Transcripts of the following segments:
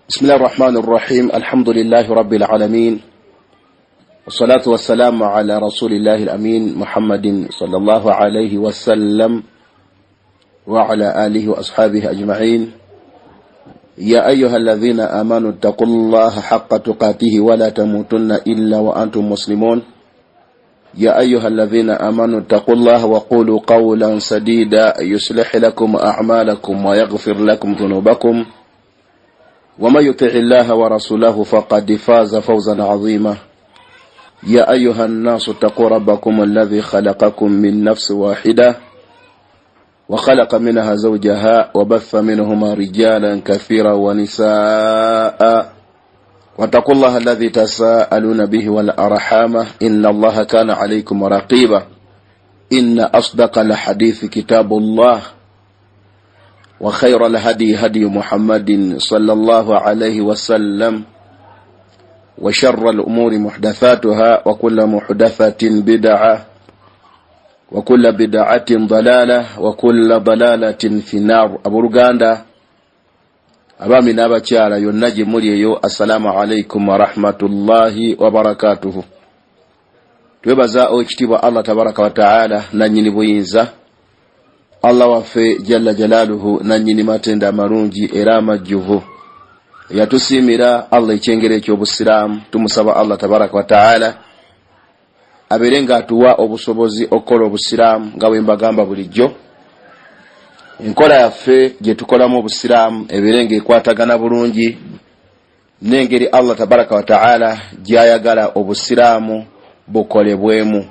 بسم الله الرحمن الرحيم. الحمد لله رب العالمين، والصلاة والسلام على رسول الله الأمين محمد صلى الله عليه وسلم وعلى آله وأصحابه أجمعين. يا أيها الذين آمنوا اتقوا الله حق تقاته ولا تموتن إلا وأنتم مسلمون. يا أيها الذين آمنوا اتقوا الله وقولوا قولا سديدا يصلح لكم أعمالكم ويغفر لكم ذنوبكم، ومن يطع الله ورسوله فقد فاز فوزا عظيما. يا أيها الناس اتقوا ربكم الذي خلقكم من نفس واحدة وخلق منها زوجها وبث منهما رجالا كثيرا ونساء، واتقوا الله الذي تساءلون به والأرحام إن الله كان عليكم رقيبا. إن أصدق الحديث كتاب الله، وخير الهدي هدي محمد صلى الله عليه وسلم، وشر الأمور محدثاتها، وكل محدثة بدعة، وكل بدعة ضلالة، وكل ضلالة في النار. أبو رغاندا أبامي نابا تشالا ينجي مريو، السلام عليكم ورحمة الله وبركاته. توبزاو اجتبا الله تبارك وتعالى نانيني بوينزا. Allah wafe jalla jalaluhu nanyini matenda marungi era majjuvu yatusimira Allah ichengere ky'obusiramu. Tumusaba Allah tabaraka wa taala aberenga atuwa obusobozi okola obusiramu nga bwe mbagamba bulijjo. Enkola yaffe gye tukolamu obusiramu eberenga ekwatagana bulungi n'engeri Allah tabaraka wa taala gy'ayagala obusiramu bukolebwemu.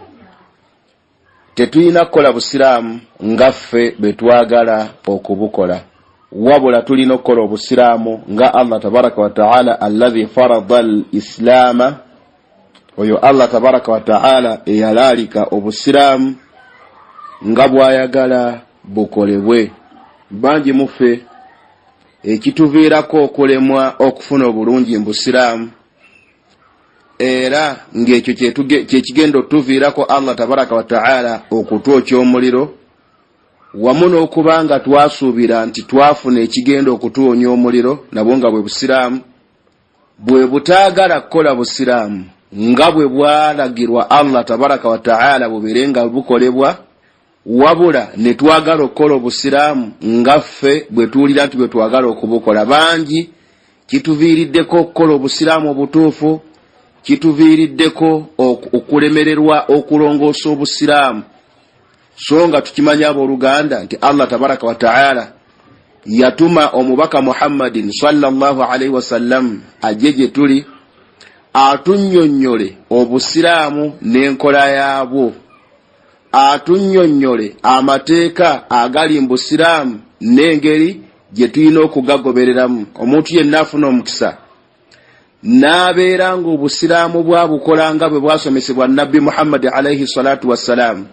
Tetulina kukola busiramu ngaffe betwagala okubukola, wabula tulina okukola obusiramu nga Allah tabaraka wa taala alladhi farada al-islama. Oyo Allah tabaraka wa taala eyalalika obusiramu nga bwayagala bukolebwe. Bangi muffe ekituviirako okulemwa okufuna obulungi mu busiramu, era ngekyo kyekigendo tuviirako Allah tabaraka wa taala okutwokya omuliro, wamu n'okubanga twasuubira nti twafuna ekigendo okutuwonya omuliro nabwo nga bwe busiramu. Bwe butaagala kukola busiramu nga bwe bwalagirwa Allah tabaraka wa taala buberenga bukolebwa, wabula ne twagala okukola obusiramu ngaffe bwe tuwulira nti bwe twagala okubukola. Bangi kituviiriddeko okukola obusiramu obutuufu, kituviiriddeko okulemererwa okulongoosa obusiramu. So nga tukimanya abooluganda nti Allah tabaraka wa taala yatuma omubaka Muhammadin sallallahu alaihi wasallam ajje gye tuli atunnyonnyole obusiramu n'enkola yaabwo, atunnyonnyole amateeka agali mu busiramu n'engeri gye tulina okugagobereramu. Omuntu yenna afuna omukisa n'abeera nga obusiramu bwabukola nga bwe bwasomesebwa Nabbi Muhammad alaihi salatu wassalam,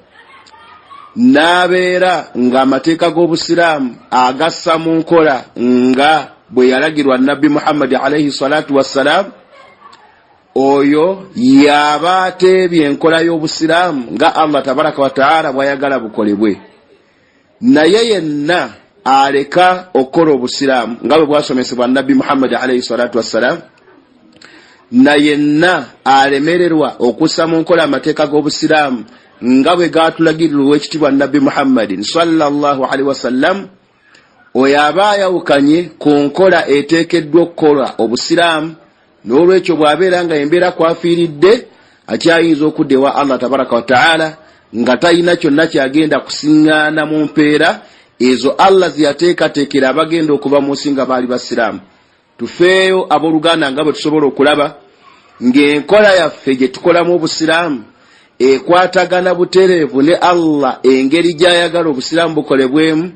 n'abeera nga amateeka g'obusiramu agassa mu nkola nga bwe yalagirwa Nabbi Muhammad alaihi salatu wassalam, oyo yaba ateebye enkola y'obusiramu nga Allah tabaraka wa taala bwayagala bukolebwe. Naye yenna aleka okukola obusiramu nga bwe bwasomesebwa Nabbi Muhammad alaihi salatu wassalam, na yenna alemererwa okussa mu nkola amateeka g'obusiramu nga bwe gatulagirirwa Oweekitiibwa Nabbi Muhammadin sallallahu alaihi wasallam, oyo aba ayawukanye ku nkola eteekeddwa okukola obusiramu. N'olwekyo bw'abeera nga embeera kwafiiridde, akyayinza okudda ewa Allah tabaraka wa taala nga talina kyonna kyagenda kusiŋŋaana mu mpeera ezo Allah ze yateekateekera abagenda okuva mu nsi nga baali basiraamu. Tufeeyo abooluganda nga bwe tusobola okulaba ng'enkola yaffe gye tukolamu obusiramu ekwatagana butereevu ne Allah engeri gy'ayagala obusiramu bukolebwemu.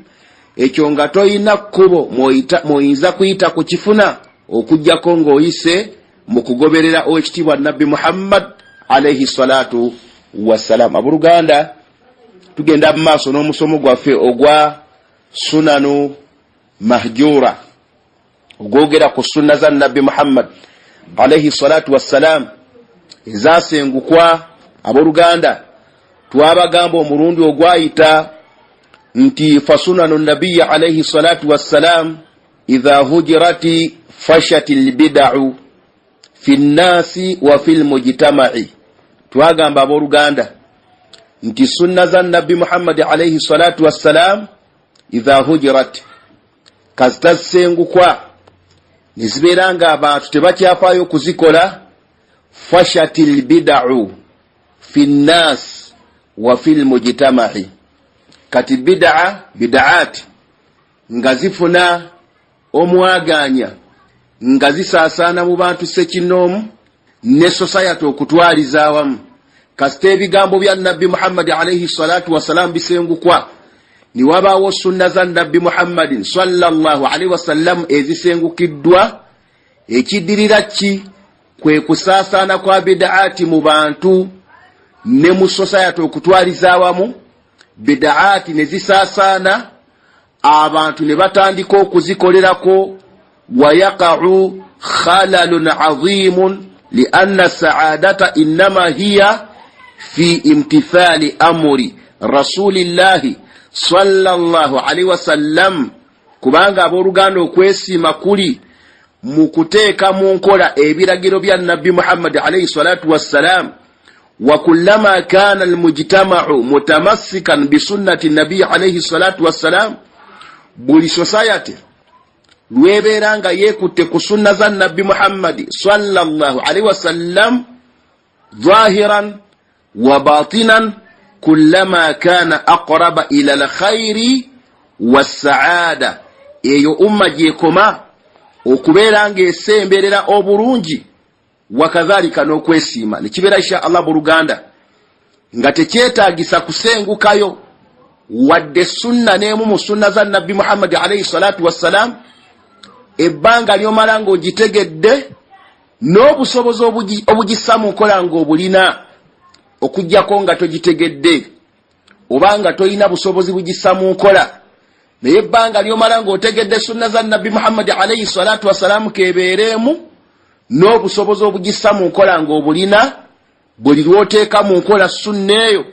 Ekyo nga toyina kkubo mw'oyinza kuyita ku kifuna okujjako ng'oyise mu kugoberera Oweekitiibwa Nabbi Muhammad alaihi salatu wassalam. Abooluganda, tugenda mu maaso n'omusomo gwaffe ogwa sunanu mahjura, ogwogera ku sunna za Nabbi Muhammad alaihi salatu wassalam ezasengukwa. Abooluganda, twabagamba omulundi ogwayita nti fasunanu nabiyya alaihi salatu wassalam idha hujirati fashatil bid'u fi nnasi wa fil mujtama'i. Twagamba abooluganda nti sunna za nabbi Muhammad alayhi salatu wassalam idha hujirat kazitasengukwa nizibeera nga abantu tebakyafaayo kuzikola, fashatil bid'u fi nnas wa fil mujtama'i. Kati bid'at nga zifuna omwaganya nga zisaasaana mu bantu sekinoomu ne society okutwaliza awamu. Kasita ebigambo bya nabbi Muhammad alayhi salatu wassalam bisengukwa, niwabaawo sunna za nabbi Muhammadin sallallahu alayhi wasallam ezisengukiddwa, ekiddirira ki? Kwe kusaasaana kwa bid'aati mu bantu ne mu society okutwaliza awamu. Bid'aati ne zisaasaana, abantu ne batandika okuzikolerako, wayaqa'u khalalun azimun lianna saadata innama hiya fi imtithali amri rasulillahi sallallahu alaihi wasallam. Kubanga abooluganda okwesiima kuli mu kuteeka mu nkola ebiragiro bya nabbi Muhammad alayhi salatu wassalam. Wa kullama kana almujtama'u mutamassikan bi sunnati nabi alayhi salatu wassalam, buli society lwebeera nga yeekutte ku sunna za nabbi Muhammad sallallahu alayhi wasallam zahiran wa batinan, kullama kana aqraba ila alkhairi wassaada. Eyo umma gyekoma okubeera nga esemberera obulungi, wakadhalika n'okwesiima. Nekibeera insha Allah buluganda nga tekyetaagisa kusengukayo wadde sunna n'emu mu sunna za nabbi Muhammad alayhi salatu wassalam, ebbanga lyomala ng'ogitegedde n'obusobozi obugissa mu nkola ng'obulina, okujjako nga togitegedde oba nga tolina busobozi bugissa mu nkola. Naye ebbanga lyomala ng'otegedde sunna za nabbi Muhammad alayhi salatu wassalam kebeeremu, n'obusobozi obugissa mu nkola ng'obulina, buli lwoteeka mu nkola sunna eyo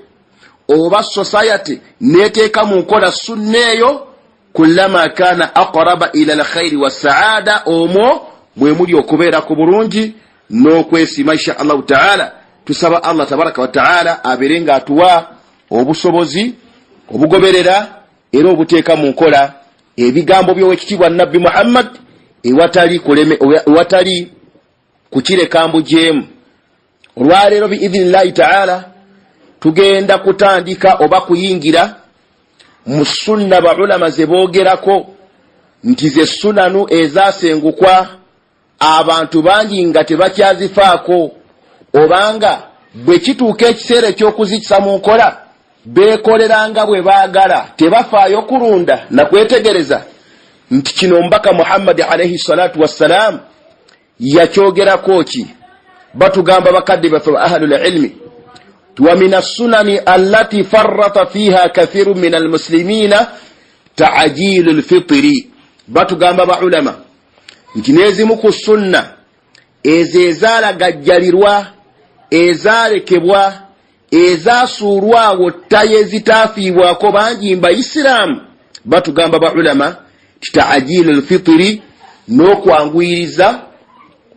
oba society neteeka mu nkola sunna eyo, kullama kana aqraba ila alkhairi wassaada, omwo mwe muli okubeera ku bulungi n'okwesiima insha Allah ta'ala. Tusaba Allah tabaraka wa ta'ala abeere nga atuwa obusobozi obugoberera era obuteeka mu nkola ebigambo by'owekitiibwa nabbi Muhammad ewatali kukireka mbujeemu. Olwaleero biidhnillahi ta'ala tugenda kutandika oba kuyingira mu sunna baulama ze boogerako nti ze sunanu ezasengukwa abantu bangi nga tebakyazifaako, obanga bwe kituuka ekiseera eky'okuzikisa mu nkola beekoleranga bwe baagala, tebafaayo kulunda na kwetegereza nti kino omubaka Muhammad alayhi salatu wassalam yakyogerako ki. Batugamba bakadde baffe ahlul ilmi, wa min as-sunani allati farrata fiha kathirun min al-muslimina ta'jilul fitri. Batugamba baulama nti nezimu ku sunna ezaalagajjalirwa, ezaalekebwa, ezaasuulwawo ttayo ezitaafiibwako bangi mbayisiraamu. Batugamba baulama ti ta'jilul fitri, n'okwanguyiriza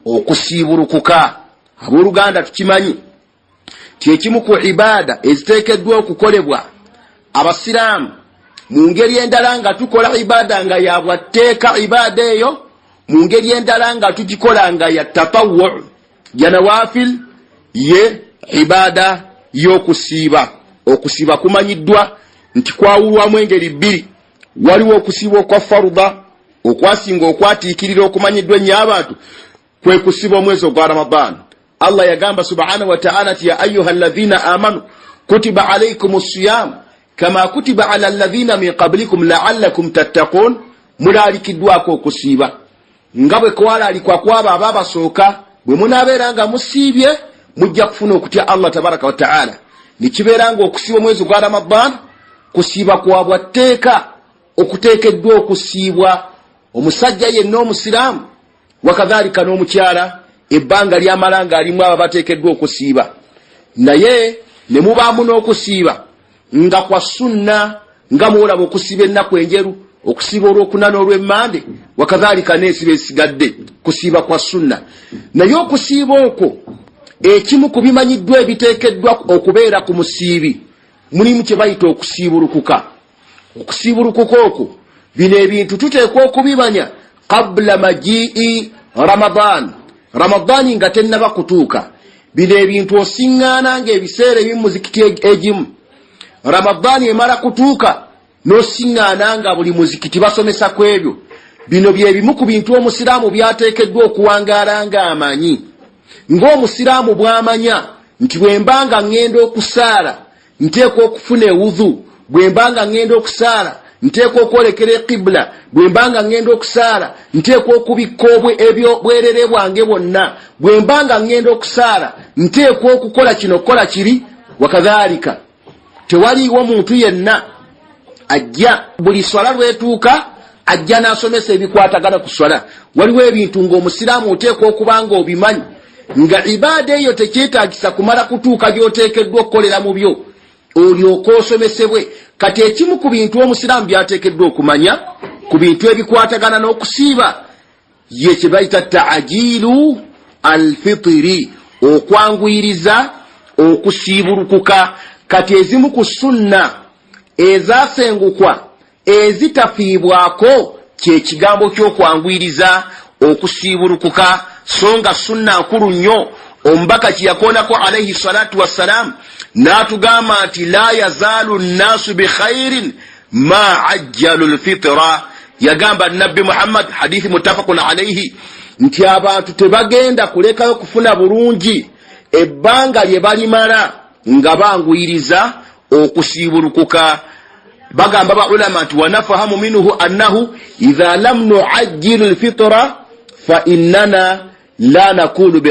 okusiibulukuka. Abooluganda tukimanyi kyekimu ku ibaada eziteekeddwa okukolebwa abasiraamu mu ngeri endala nga tukola ibaada nga ya bwatteeka, ibaada eyo mu ngeri endala nga tugikola nga ya tatawwu, ya nawafil, ye ibaada y'okusiiba. Okusiiba kumanyiddwa nti kwawulwamu engeri bbiri. Waliwo okusiiba okwa farudha okwasinga okwatiikirira okumanyiddwa ennyo abantu, kwe kusiiba omwezi ogwa Ramadan. Allah yagamba subhanahu wa ta'ala ya ayyuha alladhina amanu kutiba alaykumus siyam kama kutiba ala alladhina min qablikum la'allakum tattaqun. Mulalikiddwako okusiiba nga bwe kwalalikwa kwabo ababasooka, bwe munaabeera nga musiibye mujja kufuna okutya Allah tabaraka wa ta'ala. Nikibeera nga okusiiba omwezi gwa Ramadan kusiiba kwa bwatteeka, okuteekeddwa okusiibwa omusajja yenna omusiraamu, wakadhalika n'omukyala ebbanga lyamala nga alimu abo bateekeddwa okusiiba. Naye ne mubaamu n'okusiiba nga kwa sunna, nga muolaba okusiiba ennaku enjeru, okusiiba olwokuna n'olwemmande wakadhalika n'esiba esigadde kusiiba kwa sunna. Naye okusiiba okwo ekimu ku bimanyiddwa ebiteekeddwa okubeera ku musiibi mulimu kye bayita okusiibulukuka. Okusiibulukuka okwo bino ebintu tuteekwa okubimanya qabla majii Ramadani nga tennaba kutuuka. Bino ebintu osiŋŋaana ng'ebiseera ebimu muzikiti egimu Ramadani emala kutuuka n'osiŋŋaana nga buli muzikiti basomesa ku ebyo. Bino bye bimu ku bintu omusiraamu byateekeddwa okuwangaala ng'amanyi. Ng'omusiraamu bw'amanya nti bwe mbanga ŋŋenda okusaala nteekwa okufuna ewudhu, bwe mbanga ŋŋenda okusaala nteekwa okwolekera eqibula, bwe mbanga ŋŋenda okusaala nteekwa okubikka bwerere bwange bwonna, bwe mbanga ŋŋenda okusaala nteekwa okukola kino kola kiri. Wakadhalika tewaliiwo muntu yenna ajja buli swala lwetuuka ajja n'asomesa ebikwatagana ku swala. Waliwo ebintu ng'omusiraamu oteekwa okuba nga obimanyi nga ibaada eyo tekyetaagisa kumala kutuuka gy'oteekeddwa okukolera mu byo olyoka osomesebwe. Kati ekimu ku bintu omusiraamu byateekeddwa okumanya ku bintu ebikwatagana n'okusiiba ye kye bayita ta'jiilu alfitiri, okwanguyiriza okusiibulukuka. Kati ezimu ku sunna ezasengukwa ezitafiibwako kye kigambo ky'okwanguyiriza okusiibulukuka, so nga sunna nkulu nnyo. Omubaka kiyakoonako alayhi salatu wassalam n'atugamba nti la yazaalu nnaasu bikhairin ma ajjalu lfitra. Yagamba nabbi Muhammad, hadithi muttafaqun alayhi, nti abantu tebagenda kulekayo kufuna bulungi ebbanga lye balimala nga banguyiriza okusiibulukuka. Bagamba ba ulama nti wanafahamu minhu annahu idha lam nuajjilu lfitra fa innana la nakunu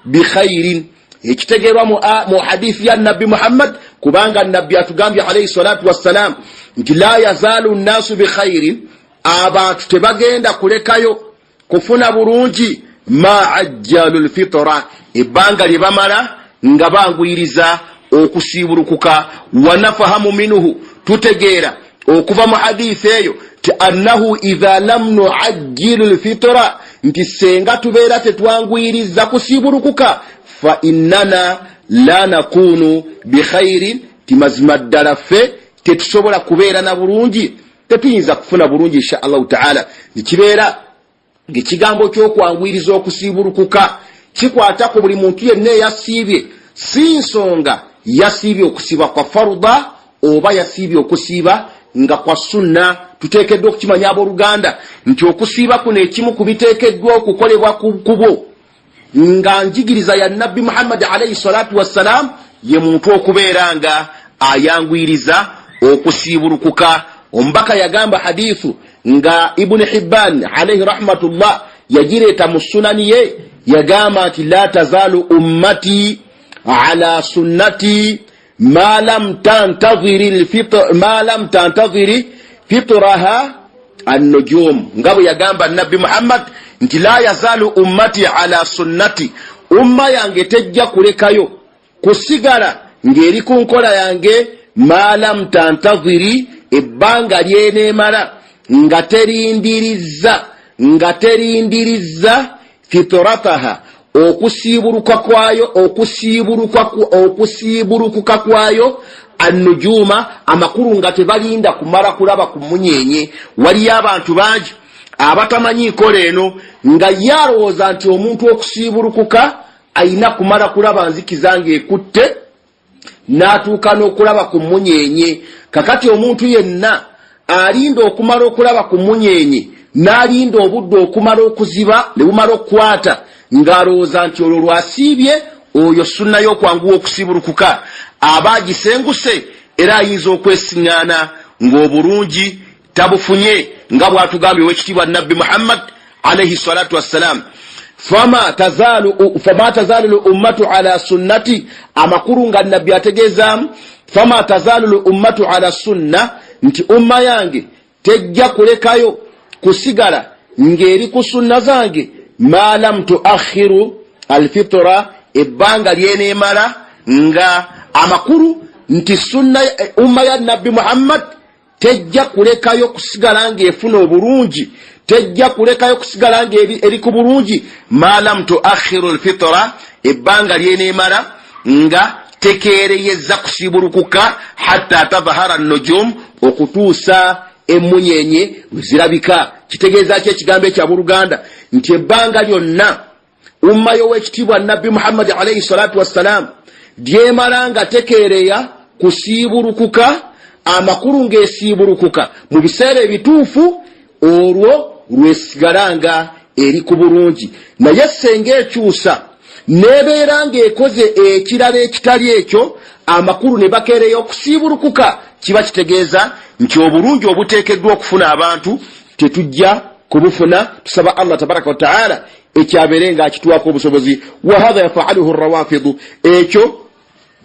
bikhairin. Ekitegeerwa mu hadithi ya nabbi Muhammad, kubanga nabbi atugambye alayhi salatu wassalam nti la yazaalu nnaasu bikhairin, abantu tebagenda kulekayo kufuna bulungi ma ajjalu lfitra, ebbanga lye bamala nga banguyiriza okusiibulukuka. Wanafahamu minhu, tutegeera okuva mu hadithi eyo ti annahu idha lam nuajjilu lfitra, nti senga tubeera tetwanguyiriza kusiibulukuka fa innana la nakunu bikhairin, timazima ddala ffe tetusobola kubeera na bulungi, tetuyinza kufuna bulungi insha Allahu taala. Nikibeera ng'ekigambo ky'okwanguyiriza okusiibulukuka kikwata ku buli muntu yenna eyasiibye, si nsonga yasiibye okusiiba kwa faruda oba yasiibye okusiiba nga kwa sunna. Tuteekeddwa okukimanya abooluganda nti okusiiba kuno ekimu ku biteekeddwa okukolebwa kubo nga njigiriza ya nabbi Muhammad alayhi salatu wassalam ye muntu okubeera nga ayanguyiriza okusiibulukuka. Omubaka yagamba hadithu nga Ibn Hibban alayhi rahmatullah yagireeta mu sunani ye, yagamba nti la tazalu ummati ala sunnati ma lam tantadhiri fitraha an-nujum. Nga bwe yagamba nabbi Muhammad nti la yazalu ummati ala sunnati, umma yange tejja kulekayo kusigala ng'eri ku nkola yange ma lam tantadhiri, ebbanga lyeneemala nga terindiriza fitrataha, okusiibulukuka kwayo an-nujuma, amakulu nga tebalinda kumala kulaba ku munyenye. Waliyo abantu bangi abatamanyi nkola eno nga yalowooza nti omuntu okusiibulukuka ayina kumala kulaba nzikiza ng'ekutte n'atuuka n'okulaba ku munyenye. Kakati omuntu yenna alinda okumala okulaba ku munyenye n'alinda obudde okumala okuziba ne bumala okukwata ng'alowooza nti olwo lwasiibye, oyo sunna y'okwanguwa okusiibulukuka aba agisenguse era ayinza okwesiŋŋaana ng'obulungi tabufunye, nga bw'atugambye ow'ekitiibwa nabbi Muhammad alayhi salatu wassalam. Fama tazalu ummatu ala sunnati, amakulu nga nabbi ategeezaamu fama tazalu ummatu ala sunna, nti umma yange tejja kulekayo kusigala ng'eri ku sunna zange ma lam tuakhiru alfitra, ebbanga lyeneemala nga amakulu nti sunna umma ya nabbi Muhammad tejja kulekayo kusigala ng'efuna obulungi, tejja kulekayo kusigala ng'eri ku bulungi maalam tuakhiru alfitra, ebbanga lyeneemala nga tekeereyezza kusiibulukuka hatta tadhahara nujum, okutuusa emunyenye zirabika. Kitegeeza ki ekigambo ekya Buluganda? Nti ebbanga lyonna umma y'owekitiibwa Nabbi Muhammad alayhi salatu wassalam lyemala nga tekeereya kusiibulukuka, amakulu ng'esiibulukuka mu biseera ebituufu, olwo lwesigala nga eri ku bulungi. Naye senga ekyusa nebeera ng'ekoze ekirala ekitali ekyo, amakulu ne bakeereya okusiibulukuka, kiba kitegeeza nti obulungi obuteekeddwa okufuna abantu tetujja kubufuna. Tusaba Allah tabaraka wa taala ekyabeere nga akituwako obusobozi. Wa hadha yafaaluhu rawafidu,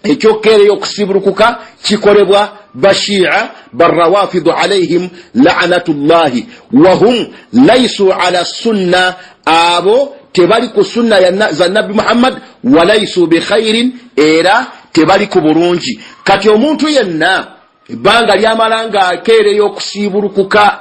ekyo keereya okusiibulukuka kikolebwa bashia barrawafidu alayhim la'natullahi wa hum laysu ala sunna, abo tebali ku sunna za Nabbi Muhammad, wa laysu bi khairin, era tebali ku bulungi. Kati omuntu yenna ebbanga lyamala nga akeereya okusiibulukuka,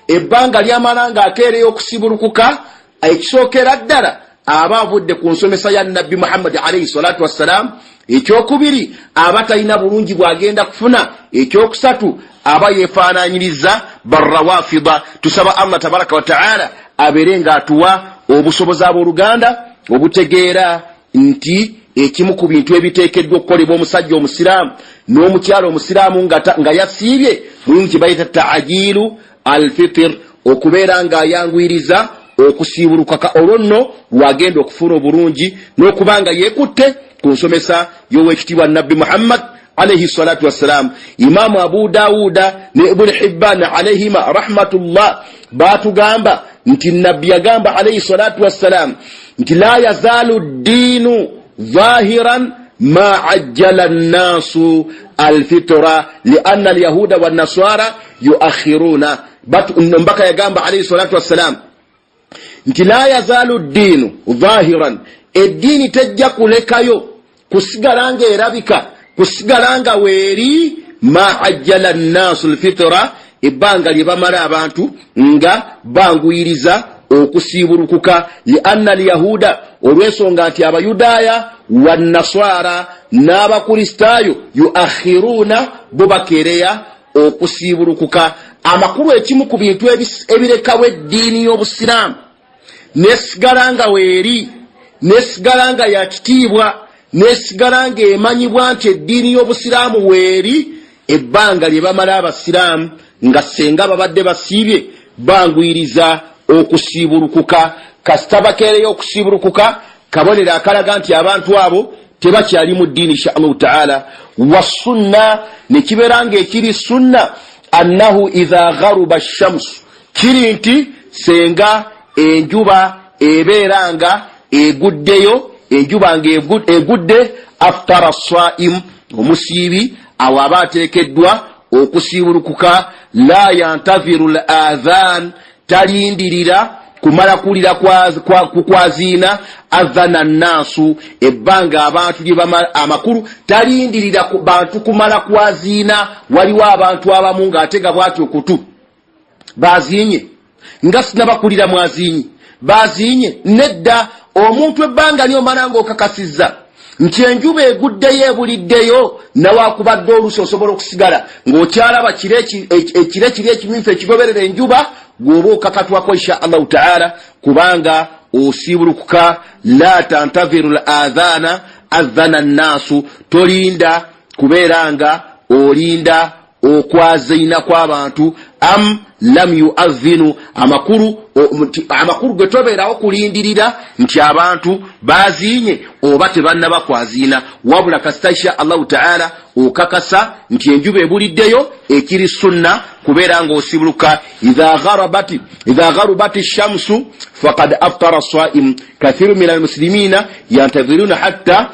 ebbanga lyamala nga akeereya okusiibulukuka, ekisookera ddala aba avudde ku nsomesa ya Nabbi Muhammad alayhi salatu wassalam. Ekyokubiri aba talina bulungi bwagenda kufuna. Ekyokusatu aba yefaananyiriza barrawafida. Tusaba Allah tabaraka wa taala abeere nga atuwa obusobozi abooluganda obutegeera nti ekimu ku bintu ebiteekeddwa okukolebwa omusajja omusiraamu n'omukyalo omusiraamu nga yasiibye mulimu kye bayita ta'jiilu alfitr, okubeera nga ayanguyiriza okusiibulukuka olwo nno lwagenda okufuna obulungi n'okubanga yeekutte ku nsomesa y'owekitiibwa Nabbi Muhammad alayhi salatu wassalam. Imaamu Abu Dawuda ne Ibn Hibban alayhima rahmatullah batugamba nti Nabbi yagamba alayhi salatu wassalam nti la yazalu ddiinu zahiran ma ajjala an-nasu alfitra lianna alyahuda wannaswara yuakhiruna. Mbaka yagamba alayhi salatu wassalam nti la yazalu ddiinu zahiran, eddiini tejja kulekayo kusigala nga erabika, kusigala nga weeri ma ajjala an-nasu alfitra, ebbanga lye bamala abantu nga banguyiriza okusiibulukuka. Lianna alyahuda, olw'ensonga nti abayudaaya wannaswara n'abakristaayo yuakhiruna, bo bakeereya okusiibulukuka. Amakulu ekimu ku bintu ebirekawo eddiini y'obusiraamu nesigala nga weeri, nesigala nga yakitiibwa, nesigala nga emanyibwa nti eddiini y'obusiraamu weeri, ebbanga lye bamala abasiraamu nga senga babadde basiibye banguyiriza okusiibulukuka. Kasita bakeereyo okusiibulukuka, kabonero akalaga nti abantu abo tebakyali mu ddiini insha Allahu taala. Wassunna, ne kibeera ng'ekiri sunna annahu idha gharuba shamsu, kiri nti senga enjuba ebeera nga eguddeyo, enjuba nga egudde, aftara as-saim, omusiibi awo aba ateekeddwa okusiibulukuka. La yantaziru al-adhan, talindirira kumala kulira kukwaziina. Adhana an-naasu, ebbanga abantu lye bamala amakulu, talindirira ku bantu kumala kwaziina. Waliwo abantu abamu ng'atega bw'ati okutu baziinye nga sinabakulira mwaziinyi, baziinye nedda. Omuntu ebbanga ly'omala ng'okakasizza nti enjuba eguddeyo ebuliddeyo, nawakubadde oluusi osobola okusigala ng'okyalaba kire kiri ekimyufu ekigoberera enjuba, gwoba okakatwako insha Allahu taala, kubanga osiibulukuka. La tantaziru al-adhana adhana an-naasu, tolinda kubeera nga olinda okwaziina kw'abantu. Am lam yu'adhinu, amakulu ge tobeerawo kulindirira nti abantu baziinye oba tebannaba kwaziina, wabula kasita insha Allahu taala okakasa nti enjuba ebuliddeyo, ekiri sunna kubeera ng'osibuluka. idha gharabati shamsu faqad aftara as-saim, kathiru min al-muslimina yantaziruna hatta,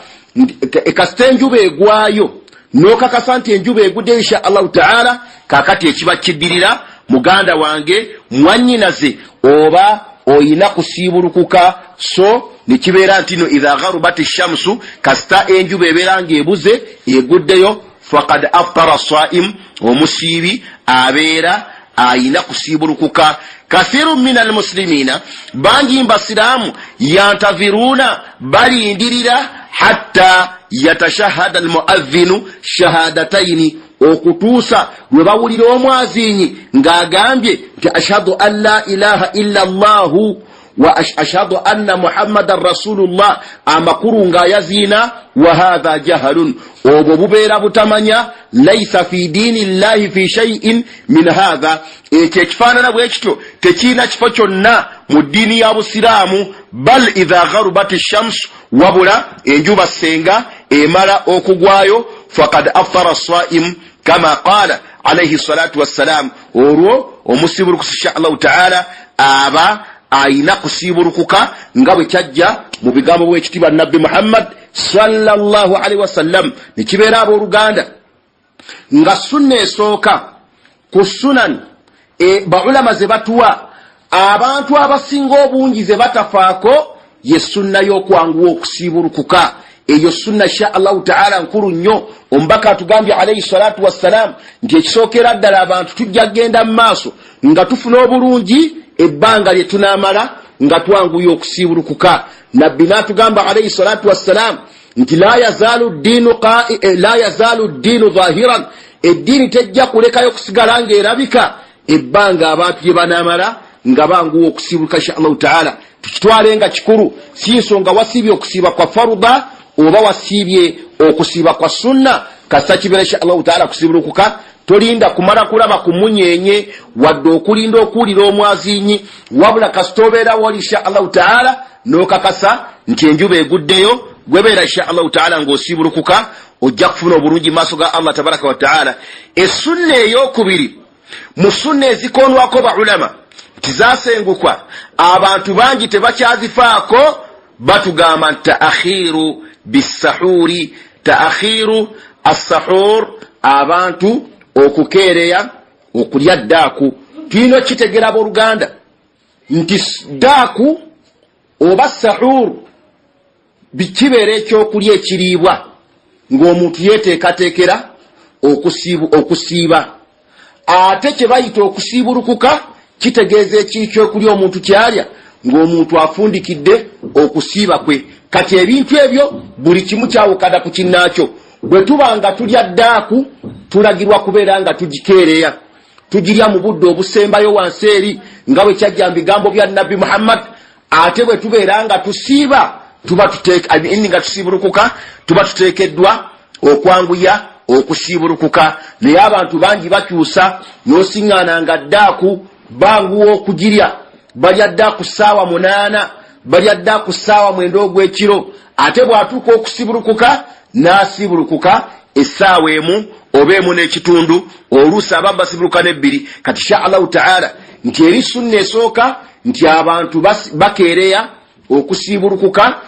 kasita enjuba egwayo n'okakasa nti enjuba egudde insha Allahu taala, kakati ekiba kiddirira muganda wange mwannyinaze oba oyina kusiibulukuka. So nekibeera nti no idha gharabati shamsu, kasita enjuba ebeera ng'ebuze eguddeyo, faqad aftara as-sa'im omusibi abeera ayina kusibulukuka. Kathiru min almuslimina bangi mbasiramu yantaviruna balindirira hatta yatashahada almuadhdhinu shahadataini okutuusa lwe bawulira omwazinyi ng'agambye nti ashhadu an la ilaha illa allahu wa ashhadu anna muhammadan rasulullah amakuru ng'ayaziina wa hadha jahalun obwo bubeera butamanya laysa fi dini llahi fi shay'in min hadha ekyo ekifaanana bwe kityo tekiina kifo kyonna mu ddiini ya busiraamu. Bal idha gharubat ash-shams wabula enjuba senga emala okugwayo faqad aftara as-sa'im kama qala alayhi salatu wassalam olwo omusibulukusa insha Allah ta'ala aba ayina kusibulukuka nga bwe kyajja mu bigambo bw'ekitiibwa nabbi Muhammad sallallahu alaihi wasallam. Nekibeera abooluganda nga sunna esooka ku sunan baulama ze batuwa abantu abasinga obungi ze batafaako ye sunna y'okwanguwa okusibulukuka. Eyo sunna insha Allah ta'ala nkulu nnyo. Omubaka atugambye alayhi salatu wassalam nti ekisookera ddala abantu tujja genda mu maaso nga tufuna obulungi ebbanga lye tunaamala nga twanguye okusibulukuka. Nabbi n'atugamba alayhi salatu wassalam nti la yazalu ddiinu zahiran, eddiini tejja kulekayo kusigala ng'erabika ebbanga abantu lye banaamala nga banguwa okusibuluka insha Allah ta'ala. Tukitwale nga kikulu, si nsonga wasiibye okusiiba kwa faruda oba wasiibye okusiiba kwa sunna, kasita kibeera insha Allah ta'ala kusibulukuka. Tolinda kumala kulaba ku munyenye wadde okulinda okuwulira omwazinyi, wabula kasita obeera wali insha Allah ta'ala n'okakasa nti enjuba eguddeyo, gwebeera insha Allah ta'ala ng'osibulukuka ojja kufuna obulungi mu maaso ga Allah tabaraka wa ta'ala. Essunna ey'okubiri mu sunna ezikoonwako baulama tizasengukwa abantu bangi tebakyazifaako, batugamba taakhiru bisahuri, taakhiru as-sahur, abantu okukeereya okulya ddaaku. Tulina kitegera abooluganda nti ddaaku oba sahur bikibeera ekyokulya ekiriibwa ng'omuntu yeeteekateekera okusiiba. Ate kye bayita okusibulukuka kitegeeza ekyokulya omuntu kyalya ng'omuntu afundikidde okusiiba kwe. Kati ebintu ebyo buli kimu kyawukana ku kinnaakyo. Bwe tuba nga tulya ddaaku tulagirwa kubeera nga tugikeereya, tugirya mu budde obusembayo wansi eri nga bwe kyajja mu bigambo bya nabbi Muhammad. Ate bwe tubeera nga tusiiba nga tusibulukuka tuba tuteekeddwa okwanguya okusibulukuka. Naye abantu bangi bakyusa n'osiŋŋaana nga ddaaku banguwa okugirya, balya ddaaku ssaawa 8, balya ddaaku ssaawa 9 ogw'ekiro. Ate bw'atuuka okusibulukuka n'asibulukuka essaawa emu oba emu n'ekitundu, oluusi aba basibuluka n'ebbiri. Kati insha Allah ta'ala nti eri sunna esooka nti abantu bakeereya okusibulukuka,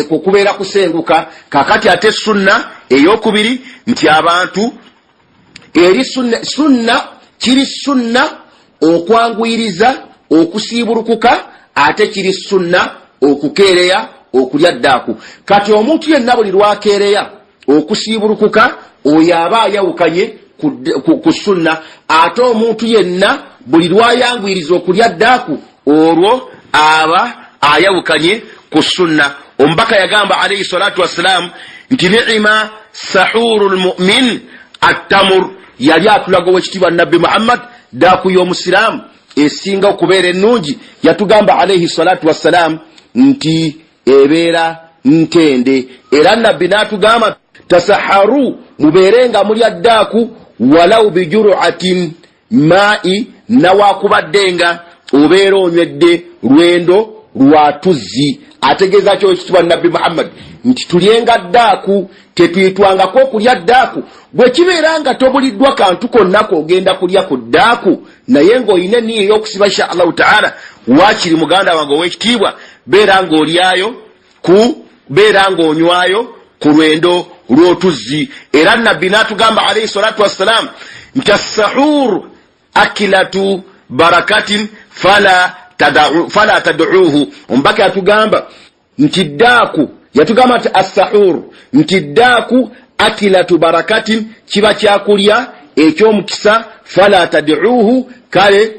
okubeera kusenguka. Kakati ate sunna ey'okubiri nti abantu eri sunna kiri sunna okwanguyiriza okusibulukuka, ate kiri sunna okukeereya okulya ddaaku. Kati omuntu yenna buli lwakeereya okusibulukuka oyo aba ayawukanye ku sunna, ate omuntu yenna buli lwayanguyiriza okulya ddaaku olwo aba ayawukanye ku sunna. Omubaka yagamba alayhi salatu wassalam nti ni'ima sahurul mu'min at-tamur, yali atulaga ow'ekitiibwa nabbi Muhammad ddaaku y'omusiraamu esinga okubeera ennungi. Yatugamba alayhi salatu wassalam nti ebeera ntende, era nabbi n'atugamba tasaharu, mubeere nga mulya ddaaku walau bijur'atin ma'i, nawakubadde nga obeera onywedde lwendo lwa tuzzi. Ategeeza kyo ekitibwa nabbi Muhammad nti tulyenga ddaaku, tetuyitwangako okulya ddaaku. Bwe kibeera nga tobuliddwa kantu konna k'ogenda kulya ku ddaaku, naye ng'olina enniya ey'okusiba insha Allah ta'ala, waakiri muganda wange ow'ekitiibwa, beera ng'olyayo beera ng'onywayo ku lwendo lw'otuzzi. Era nabbi n'atugamba alayhi salatu wassalam nti as-sahur akilatu barakatin fala tad'uuhu. Omubaka yatugamba nti ddaaku, yatugamba nti as-sahur nti ddaaku akilatu barakatin kiba kyakulya ekyomukisa fala tad'uuhu kale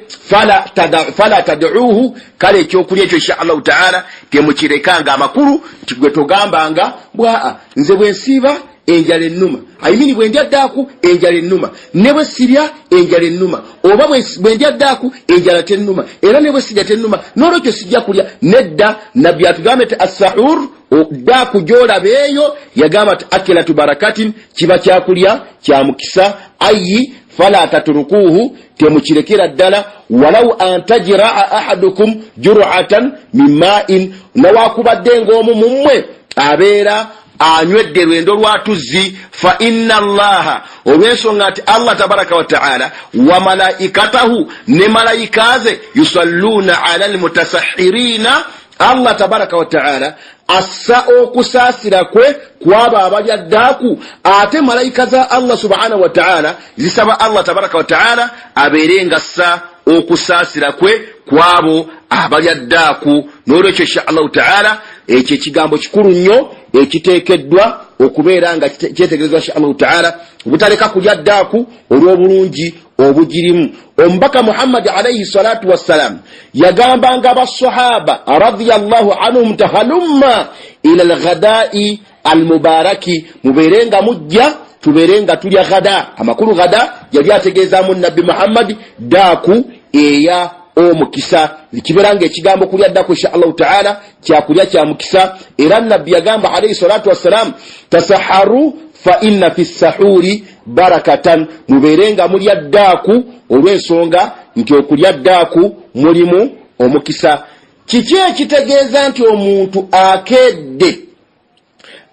fala tad'uuhu kale ekyokulya ekyo insha Allah taala temukirekanga amakulu tigwe togambanga bwa nze bwensiba enjala ennuma ayimini bwendya ddaaku enjala ennuma ne bwe sirya enjala ennuma oba bwendya ddaaku enjala tennuma era ne bwe sirya tennuma n'olwekyo sijja kulya nedda nabbi atugamba nti as-sahur ddaaku gy'olabeeyo yagamba nti akilatu barakatin kiba kyakulya kya mukisa ayi fala tatrukuhu temukirekera ddala walau antajraa ahadukum jur'atan min ma'in nawakubadde ng'omu mummwe abeera anywedde lwendo lwa tuzzi fa inna allaha olw'ensonga nti Allah tabaraka wa ta'ala wa malaikatahu ne malaikaze yusalluna ala almutasahhirina Allah tabaraka wa ta'ala assa okusaasira kwe kwaba abalya ddaaku ate malayika za Allah subhanahu wa ta'ala zisaba Allah tabaraka wa ta'ala abeerenga assa okusaasira kwe kwabo abalya ddaaku n'olwekyo insha Allah ta'ala ekyo ekigambo kikulu nnyo ekiteekeddwa okubeera nga kyetegerezwa insha Allah ta'ala obutaleka kulya ddaaku olw'obulungi obugirimu. Omubaka Muhammad alayhi salatu wassalam yagambanga abasahaba radiyallahu anhum tahalumma ila alghada'i almubaraki muberenga mujja tuberenga tulya ghada. Amakulu ghada yali ategeezaamu nabbi Muhammad daaku eya omukisa kiberanga ekigambo kulya ddaaku insha Allah ta'ala kyakulya kya mukisa. Era nabbi yagamba alayhi salatu wassalam tasaharu fa inna fi sahuri barakatan muberenga mulya ddaaku olw'ensonga nti okulya ddaaku mulimu omukisa. Kiki ekitegeeza nti omuntu akedde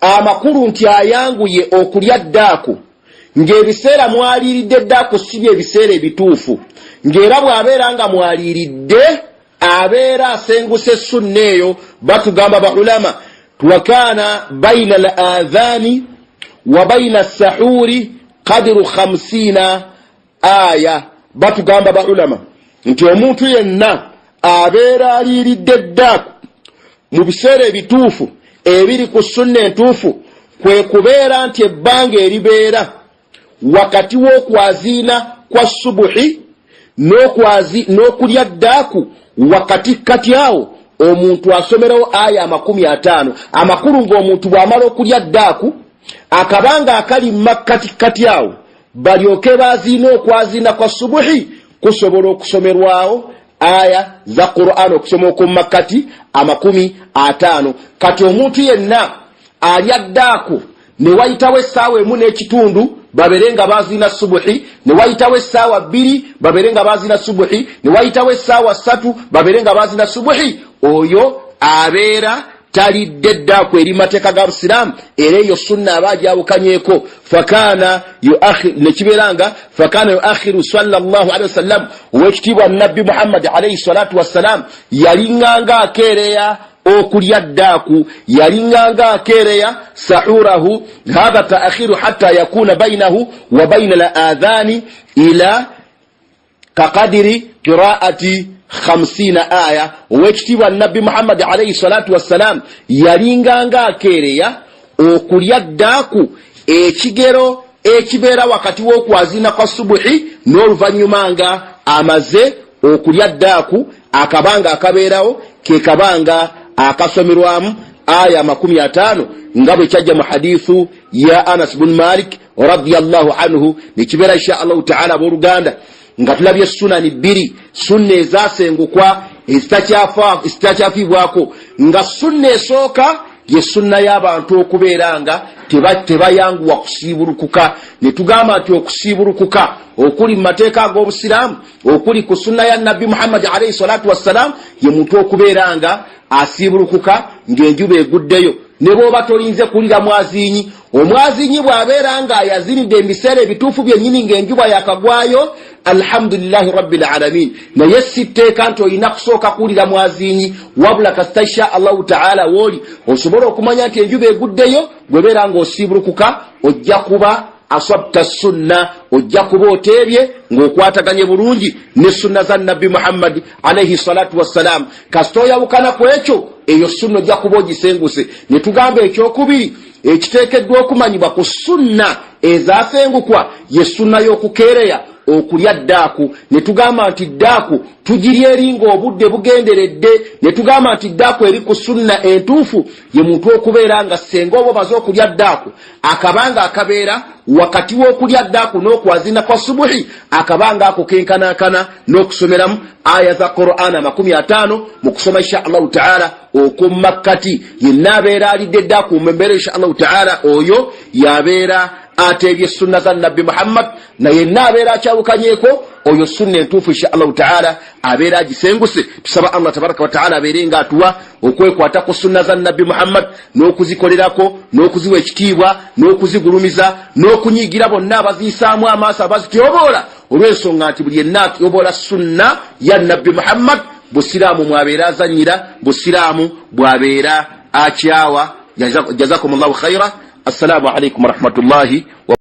amakulu nti ayanguye okulya ddaaku ng'ebiseera mwaliiridde ddaaku si bye ebiseera ebituufu, ng'era bw'abeera nga mwaliiridde abeera asenguse sunna eyo. Batugamba baulama wakana baina al-adhani wa baina as-sahuri qadru 50 aya. Batugamba baulama nti omuntu yenna abeera aliiridde ddaaku mu biseera ebituufu ebiri ku sunna entuufu kwe kubeera nti ebbanga eribeera wakati w'okwaziina kwa subuhi n'okulya ddaaku wakati kati awo omuntu asomerawo aya 50. Amakulu ng'omuntu bw'amala okulya ddaaku akabanga akali makkati kati awo balyoke baziina okwaziina kwa subuhi kusobola okusomerwawo aya za Qur'an okusoma okumakati 50. Kati omuntu yenna alya ddaaku ne wayitawo essaawa emu n'ekitundu baberenga baziina subuhi, ne wayitawo essaawa 2 baberenga baziina subuhi, ne wayitawo essaawa 3 baberenga baziina subuhi, oyo abeera talidde ddaaku eri mateeka ga Busiraamu era eyo sunna abagyawukanyeeko. Fakana nekibeeranga fakana yuakhiru sallallahu alaihi wasallam owekitiibwa nabbi Muhammad alayhi salatu wassalam yalinganga akeereya okulya ddaaku, yalinganga akeereya sahurahu. Hadha taakhiru hatta yakuna bainahu wa baina al-adhani ila kaqadiri qiraati 50 aya. Owekitiibwa nabbi Muhammad alayhi salatu wassalam yalinganga akeereya okulya ddaaku ekigero ekibeera wakati w'okwaziina kwa subuhi n'oluvannyuma nga amaze okulya ddaaku akabanga akabeerawo ke kabanga akasomerwamu aya 50 nga bwe kyajja mu hadithu ya Anas bin Malik radiyallahu anhu. Nekibeera insha Allah ta'ala abooluganda nga tulabye sunani 2 sunna ezasengukwa ezitakyafibwako, nga sunna esooka ye sunna y'abantu okubeera nga tebayanguwa kusiibulukuka. Ne tugamba nti okusiibulukuka okuli mu mateeka ag'Obusiraamu okuli ku sunna ya nabbi Muhammad alayhi salatu wassalam ye muntu okubeera nga asiibulukuka ng'enjuba eguddeyo. Ne bw'oba tolinze kulira mwazinyi, omwazinyi bw'abeera nga yazinidde ebiseera ebituufu byennyini ng'enjuba yakagwayo, alhamdulillahi rabbil alamin, naye si tteeka nti olina kusooka kuwulira mwazinyi wabula kasita insha Allahu ta'ala wooli osobola okumanya nti enjuba eguddeyo, gwebeera ng'osiibulukuka ojja kuba asabta sunna, ojja kuba oteebye ng'okwataganye bulungi ne sunna za nabbi Muhammad alayhi salatu wassalam. Kasita oyawukana ku ekyo, eyo sunna ojja kuba ogisenguse. Ne tugamba ekyokubiri ekiteekeddwa okumanyibwa ku sunna ezaafengukwa ye sunna y'okukeereya okulya ddaaku. Ne tugamba nti ddaaku tugirya eringa obudde bugenderedde, ne tugamba nti ddaaku eri ku sunna entuufu ye muntu okubeera nga senga oba omaze okulya ddaaku akabanga akabeera wakati w'okulya ddaaku n'okwazina kwa subuhi akabanga ako kenkanankana n'okusomeramu aya za Qur'ana 50 mu kusoma insha Allahu ta'ala okumakkati. Yenna abeera alidde ddaaku mu mbeera insha Allahu ta'ala oyo yabeera atebye sunna za Nabbi Muhammad, na yenna abeera akyawukanyeko oyo sunna entuufu insha Allahu ta'ala abeera agisenguse. Tusaba Allah tabaraka wa ta'ala abeere nga atuwa okwekwata ku sunna za Nabbi Muhammad n'okuzikolerako n'okuziwa ekitiibwa n'okuzigulumiza n'okunyigira bonna abaziyisaamu amaaso abazityoboola olw'ensonga nti buli yenna atyoboola sunna ya Nabbi Muhammad busiraamu mwabeera azanyira, busiraamu bwabeera akyawa. Jazakumullahu khaira. Assalamu alaikum warahmatullahi wa